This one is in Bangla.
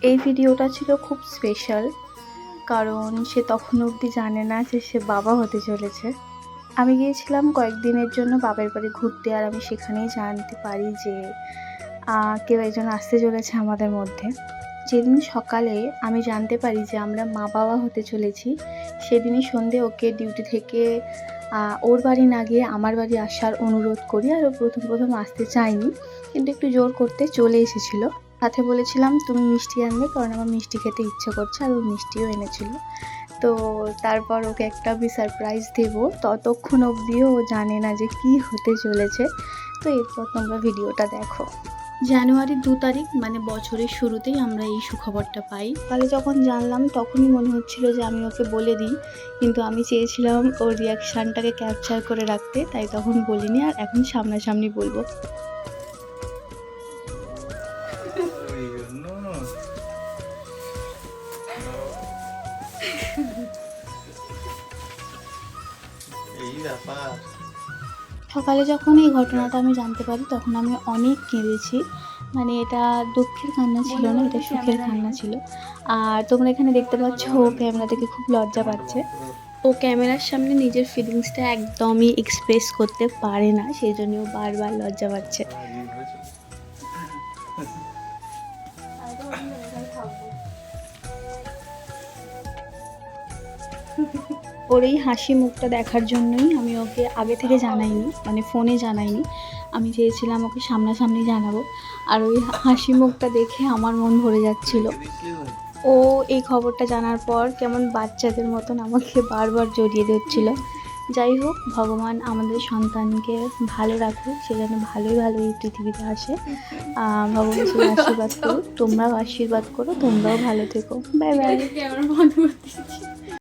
এই ভিডিওটা ছিল খুব স্পেশাল, কারণ সে তখন অবধি জানে না যে সে বাবা হতে চলেছে। আমি গিয়েছিলাম কয়েকদিনের জন্য বাবার বাড়ি ঘুরতে, আর আমি সেখানেই জানতে পারি যে কেউ একজন আসতে চলেছে আমাদের মধ্যে। যেদিন সকালে আমি জানতে পারি যে আমরা মা বাবা হতে চলেছি, সেদিনই সন্ধে ওকে ডিউটি থেকে ওর বাড়ি না গিয়ে আমার বাড়ি আসার অনুরোধ করি। আর ও প্রথম আসতে চায়নি, কিন্তু একটু জোর করতে চলে এসেছিলো। সাথে বলেছিলাম তুমি মিষ্টি আনবে, কারণ আমার মিষ্টি খেতে ইচ্ছে করছে, আর ও মিষ্টিও এনেছিল। তো তারপর ওকে একটা আমি সারপ্রাইজ দেবো, ততক্ষণ অবধিও ও জানে না যে কি হতে চলেছে। তো এরপর তোমরা ভিডিওটা দেখো। জানুয়ারির 2 তারিখ, মানে বছরের শুরুতেই আমরা এই সুখবরটা পাই। তাহলে যখন জানলাম তখনই মনে হচ্ছিল যে আমি ওকে বলে দিই, কিন্তু আমি চেয়েছিলাম ওর রিয়াকশানটাকে ক্যাপচার করে রাখতে, তাই তখন বলিনি। আর এখন সামনাসামনি বলবো। সকালে যখন এই ঘটনাটা আমি জানতে পারি, তখন আমি অনেক কেঁদেছি। মানে এটা দুঃখের কান্না ছিল না, এটা সুখের কান্না ছিল। আর তোমরা এখানে দেখতে পাচ্ছ ও ক্যামেরা থেকে খুব লজ্জা পাচ্ছে। ও ক্যামেরার সামনে নিজের ফিলিংসটা একদমই এক্সপ্রেস করতে পারে না, সেই জন্য ও বারবার লজ্জা পাচ্ছে। ওর এই হাসি মুখটা দেখার জন্যই আমি ওকে আগে থেকে জানাইনি, মানে ফোনে জানাইনি। আমি চেয়েছিলাম ওকে সামনাসামনি জানাবো। আর ওই হাসি মুখটা দেখে আমার মন ভরে যাচ্ছিল। ও এই খবরটা জানার পর কেমন বাচ্চাদের মতন আমাকে বারবার জড়িয়ে ধরছিল। যাই হোক, ভগবান আমাদের সন্তানকে ভালো রাখুক, সে যেন ভালোই এই পৃথিবীতে আসে। ভগবান সে আশীর্বাদ করুক, তোমরাও আশীর্বাদ করো, তোমরাও ভালো থেকো। Bye bye.